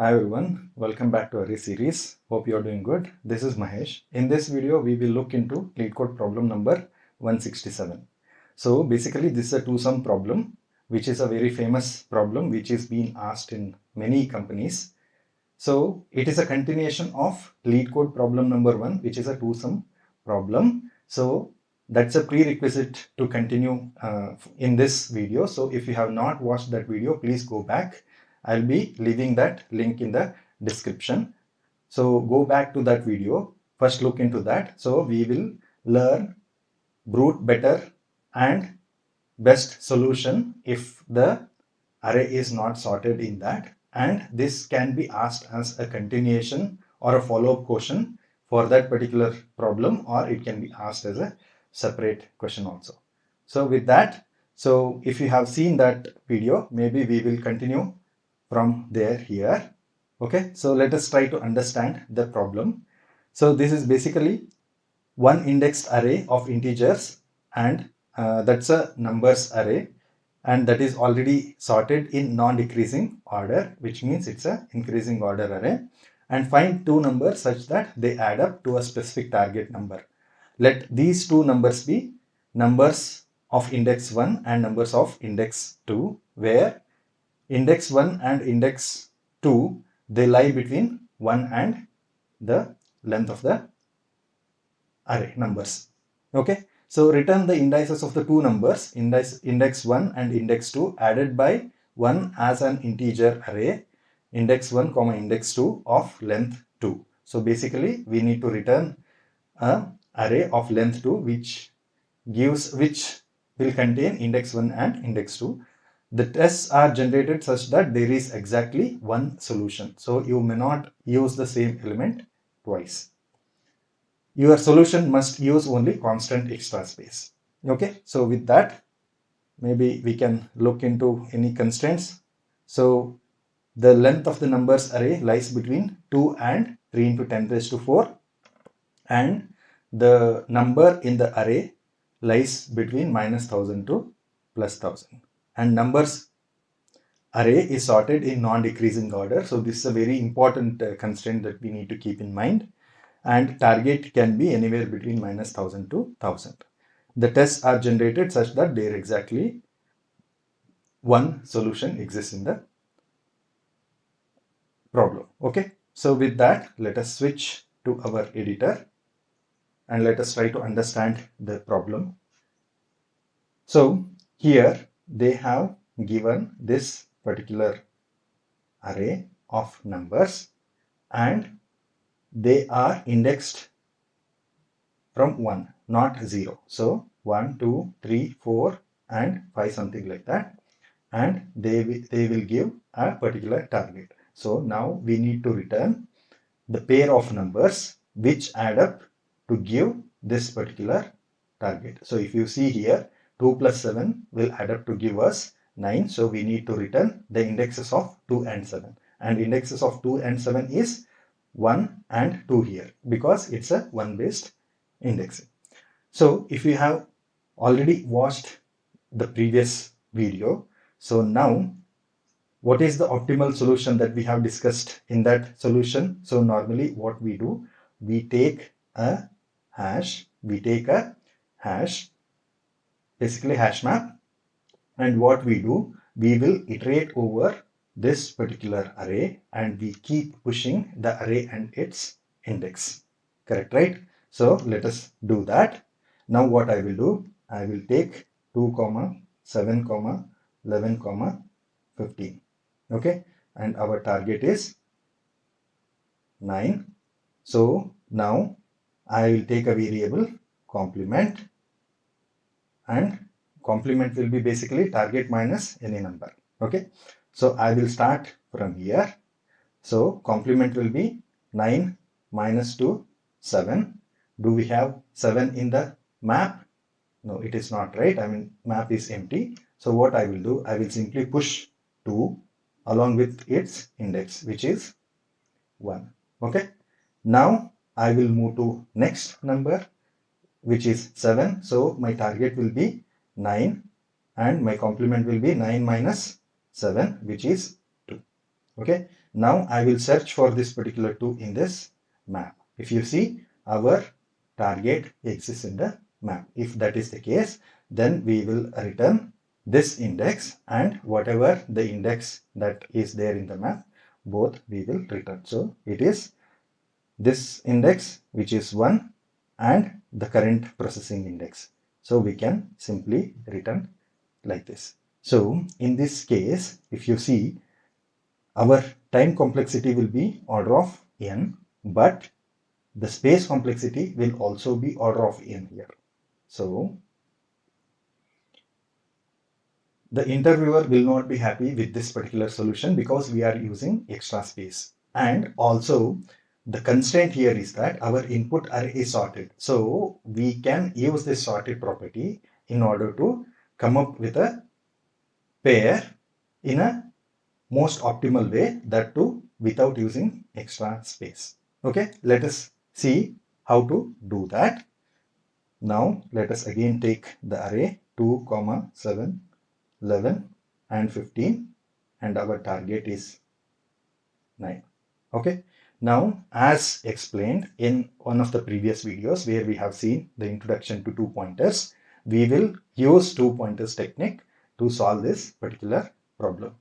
Hi everyone, welcome back to our series. Hope you are doing good. This is Mahesh. In this video, we will look into Leetcode problem number 167. So basically this is a two-sum problem, which is a very famous problem which is being asked in many companies. So it is a continuation of Leetcode problem number 1, which is a two-sum problem. So that's a prerequisite to continue in this video. So if you have not watched that video, please go back. I'll be leaving that link in the description. So go back to that video. First look into that. So we will learn brute better and best solution if the array is not sorted in that. And this can be asked as a continuation or a follow-up question for that particular problem, or it can be asked as a separate question also. So with that, so if you have seen that video, maybe we will continue from there here. Okay, so let us try to understand the problem. So this is basically one indexed array of integers, and that's a numbers array, and that is already sorted in non-decreasing order, which means it's a increasing order array. And find two numbers such that they add up to a specific target number. Let these two numbers be numbers of index 1 and numbers of index 2, where index 1 and index 2, they lie between 1 and the length of the array numbers. Okay, so return the indices of the two numbers, index 1 and index 2, added by 1 as an integer array, index 1 comma index 2 of length 2. So basically we need to return an array of length 2 which will contain index 1 and index 2. The tests are generated such that there is exactly one solution. So you may not use the same element twice. Your solution must use only constant extra space. Okay, so with that, maybe we can look into any constraints. So the length of the numbers array lies between 2 and 3 into 10 raised to 4, and the number in the array lies between -1000 to +1000, and numbers array is sorted in non-decreasing order. So this is a very important constraint that we need to keep in mind, and target can be anywhere between -1000 to 1000. The tests are generated such that there exactly one solution exists in the problem. Okay, so with that, let us switch to our editor and let us try to understand the problem. So here they have given this particular array of numbers, and they are indexed from 1, not 0. So 1, 2, 3, 4 and 5, something like that, and they will give a particular target. So now we need to return the pair of numbers which add up to give this particular target. So if you see here, 2 plus 7 will add up to give us 9. So we need to return the indexes of 2 and 7. And indexes of 2 and 7 is 1 and 2 here, because it's a 1 based indexing. So if you have already watched the previous video, so now what is the optimal solution that we have discussed in that solution? So normally what we do, we take a hash, basically hash map, and what we do, we will iterate over this particular array and we keep pushing the array and its index. Correct, right? So let us do that. Now what I will do, I will take 2, 7, 11, 15. Okay, and our target is 9. So now I will take a variable complement, and complement will be basically target minus any number. Okay, so I will start from here. So complement will be 9 minus 2, 7. Do we have 7 in the map? No, it is not, right? I mean, map is empty. So what I will do, I will simply push 2 along with its index, which is 1. Okay, now I will move to next number, which is 7. So my target will be 9 and my complement will be 9 minus 7, which is 2. Okay, Now I will search for this particular 2 in this map. If you see, our target exists in the map. If that is the case, then we will return this index and whatever the index that is there in the map, both we will return. So it is this index which is 1 and the current processing index. So we can simply return like this. So in this case, if you see, our time complexity will be order of n, but the space complexity will also be order of n here. So the interviewer will not be happy with this particular solution because we are using extra space. And also the constraint here is that our input array is sorted. So we can use this sorted property in order to come up with a pair in a most optimal way, that too without using extra space. Okay, let us see how to do that. Now let us again take the array 2, 7, 11 and 15 and our target is 9. Okay, now as explained in one of the previous videos where we have seen the introduction to 2 pointers, we will use 2 pointers technique to solve this particular problem.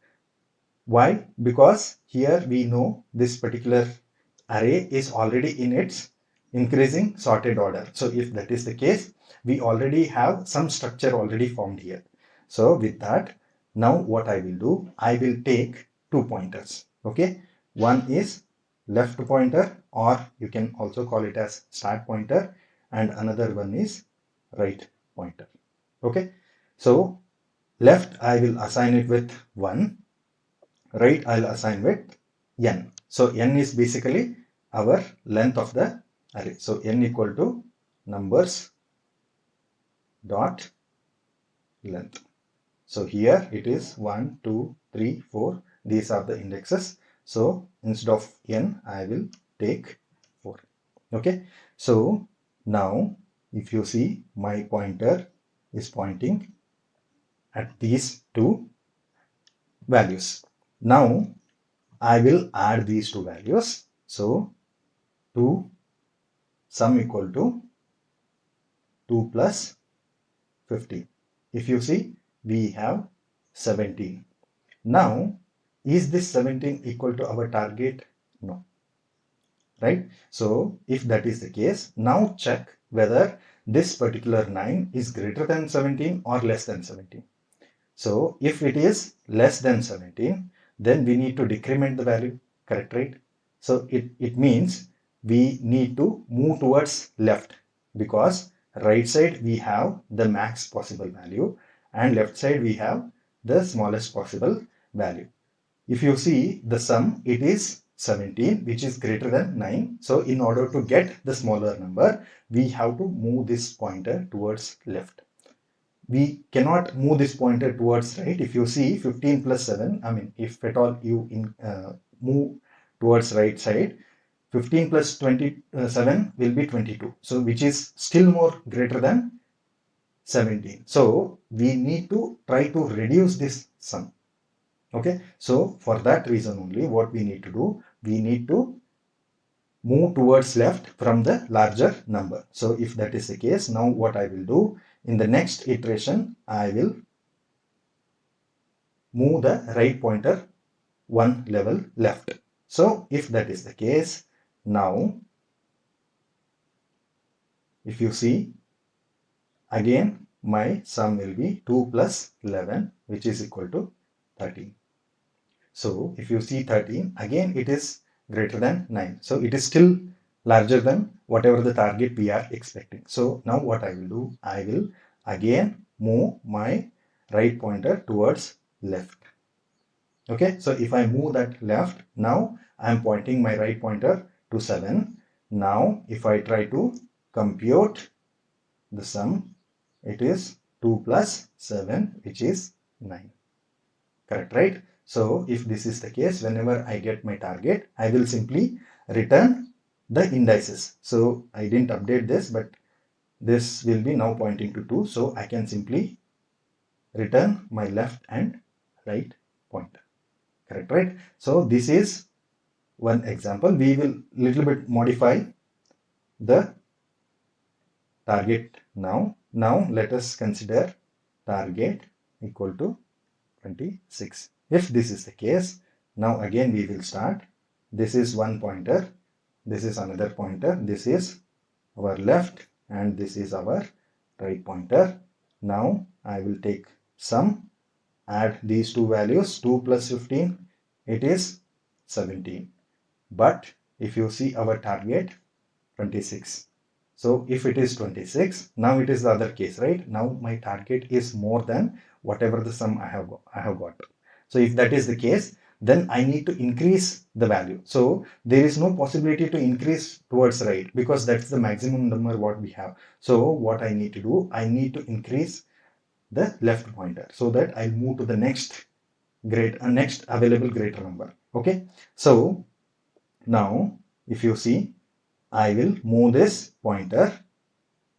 Why? Because here we know this particular array is already in its increasing sorted order. So if that is the case, we already have some structure already formed here. So with that, now what I will do, I will take 2 pointers. Okay, one is left pointer, or you can also call it as start pointer, and another one is right pointer. Okay, so left I will assign it with 1, right I'll assign with n. So n is basically our length of the array. So n equal to numbers dot length. So here it is 1, 2, 3, 4. These are the indexes. So instead of n, I will take 4. Okay. So now if you see, my pointer is pointing at these 2 values. Now I will add these 2 values. So 2 sum equal to 2 plus 15. If you see, we have 17. Now, is this 17 equal to our target? No. Right? So, if that is the case, now check whether this particular 9 is greater than 17 or less than 17. So, if it is less than 17, then we need to decrement the value, correct, right? So, it means we need to move towards left, because right side we have the max possible value and left side we have the smallest possible value. If you see the sum, it is 17, which is greater than 9. So in order to get the smaller number, we have to move this pointer towards left. We cannot move this pointer towards right. If you see 15 plus 7, I mean, if at all you move towards right side, 15 plus 27 will be 22. So which is still more greater than 17. So we need to try to reduce this sum. Okay. So for that reason only, what we need to do, we need to move towards left from the larger number. So if that is the case, now what I will do, in the next iteration, I will move the right pointer 1 level left. So if that is the case, now if you see, again my sum will be 2 plus 11, which is equal to 13. So if you see 13, again it is greater than 9. So it is still larger than whatever the target we are expecting. So now what I will do, I will again move my right pointer towards left. Okay, so if I move that left, now I am pointing my right pointer to 7. Now if I try to compute the sum, it is 2 plus 7, which is 9. Correct, right? So if this is the case, whenever I get my target, I will simply return the indices. So I didn't update this, but this will be now pointing to 2. So I can simply return my left and right pointer. Correct, right? So this is one example. We will little bit modify the target now. Now let us consider target equal to 26. If this is the case, now again we will start. This is one pointer, this is another pointer, this is our left and this is our right pointer. Now I will take sum, add these two values, 2 plus 15, it is 17. But if you see our target 26. So if it is 26, now it is the other case, right? Now my target is more than whatever the sum I have got. So if that is the case, then I need to increase the value. So there is no possibility to increase towards right because that's the maximum number what we have. So what I need to do, I need to increase the left pointer so that I'll move to the next next available greater number. Okay. So now if you see, I will move this pointer,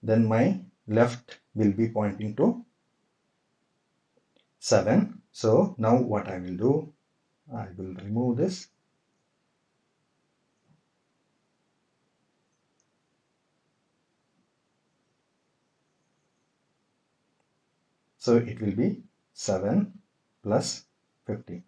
then my left will be pointing to 7. So now what I will do, I will remove this. So it will be 7 plus 15.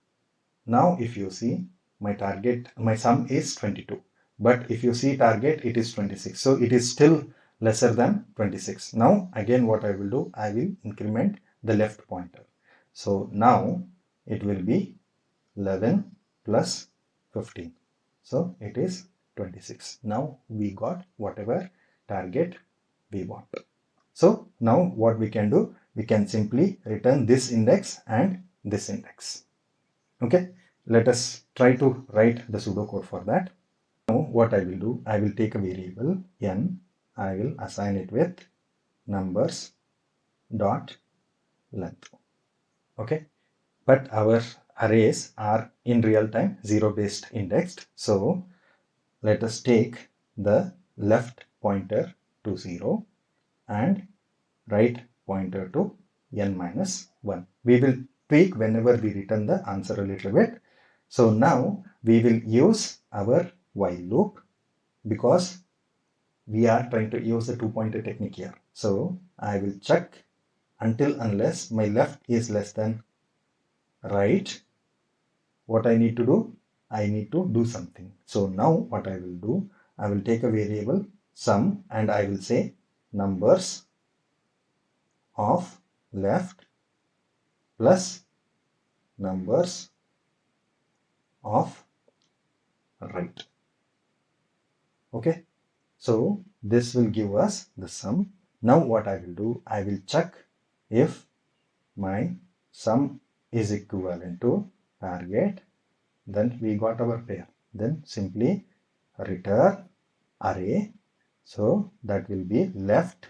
Now if you see my target, my sum is 22. But if you see target, it is 26. So it is still lesser than 26. Now again what I will do, I will increment the left pointer. So now it will be 11 plus 15. So it is 26. Now we got whatever target we want. So now what we can do, we can simply return this index and this index. Okay, let us try to write the pseudocode for that. Now what I will do, I will take a variable n, I will assign it with numbers dot length. Okay, but our arrays are in real time 0 based indexed. So let us take the left pointer to 0 and right pointer to n minus 1. We will tweak whenever we return the answer a little bit. So now we will use our while loop because we are trying to use the 2-pointer technique here. So I will check until unless my left is less than right. What I need to do? I need to do something. So now what I will do, I will take a variable sum and I will say numbers of left plus numbers of right. Okay, so this will give us the sum. Now what I will do, I will check if my sum is equivalent to target, then we got our pair. Then simply return array. So that will be left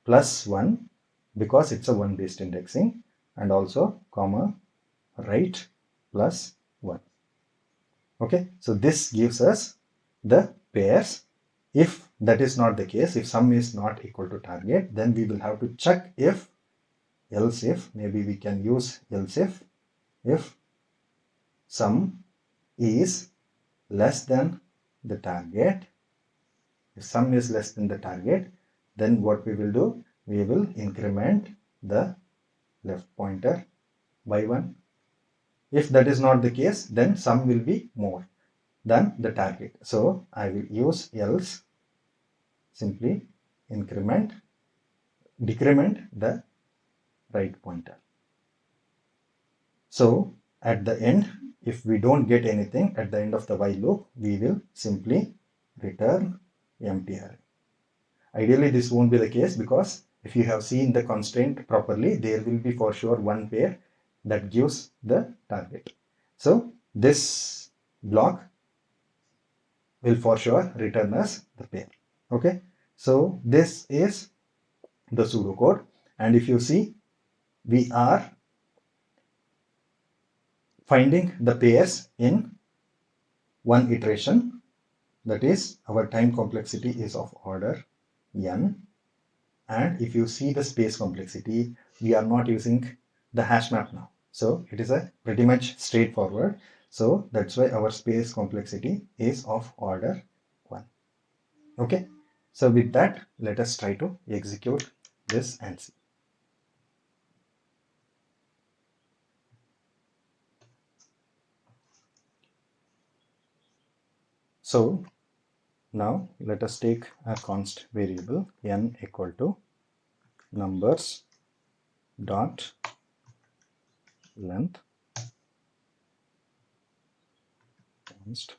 plus 1 because it's a 1 based indexing, and also comma right plus 1. Okay, so this gives us the pairs. If that is not the case, if sum is not equal to target, then we will have to check if, else if, maybe we can use else if sum is less than the target. If sum is less than the target, then what we will do, we will increment the left pointer by 1. If that is not the case, then sum will be more than the target. So I will use else, simply decrement the right pointer. So at the end, if we don't get anything at the end of the while loop, we will simply return empty array. Ideally, this won't be the case because if you have seen the constraint properly, there will be for sure one pair that gives the target. So this block will for sure return us the pair. Okay, so this is the pseudocode, and if you see, we are finding the pairs in one iteration. That is, our time complexity is of order n, and if you see the space complexity, we are not using the hash map now. So it is a pretty much straightforward. So that's why our space complexity is of order 1. Okay. So with that, let us try to execute this and see. So now let us take a const variable n equal to numbers dot length const.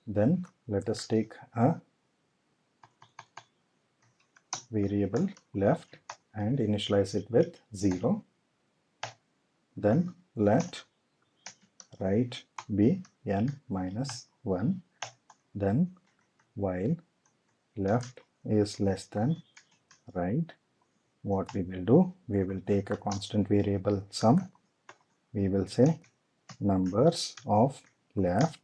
Then let us take a variable left and initialize it with 0. Then let right be n minus 1. Then while left is less than right, what we will do, we will take a constant variable sum. We will say numbers of left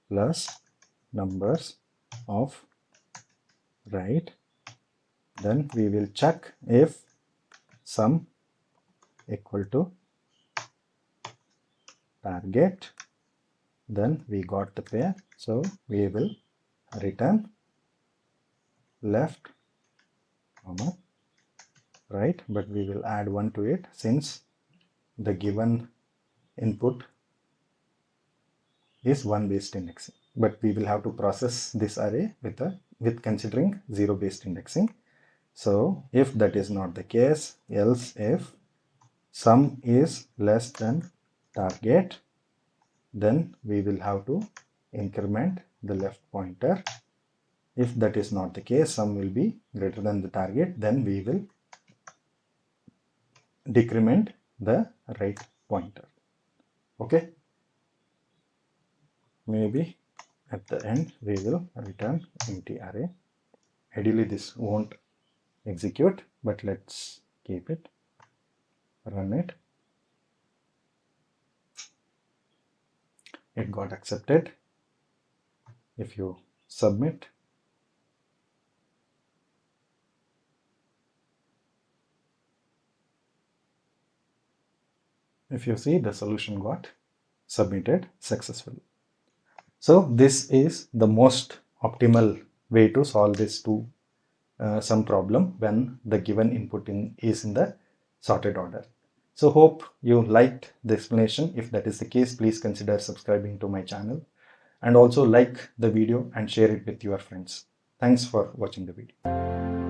plus numbers of right. Then we will check if sum equal to target. Then we got the pair, so we will return left comma right, but we will add 1 to it since the given input is 1 based indexing, but we will have to process this array with considering 0 based indexing. So if that is not the case, else if sum is less than target, then we will have to increment the left pointer. If that is not the case, sum will be greater than the target, then we will decrement the right pointer. Okay. Maybe at the end we will return empty array. Ideally this won't execute, but let's keep it, run it. It got accepted. If you submit, if you see, the solution got submitted successfully. So this is the most optimal way to solve this some problem when the given input is in the sorted order. So hope you liked the explanation. If that is the case, please consider subscribing to my channel and also like the video and share it with your friends. Thanks for watching the video.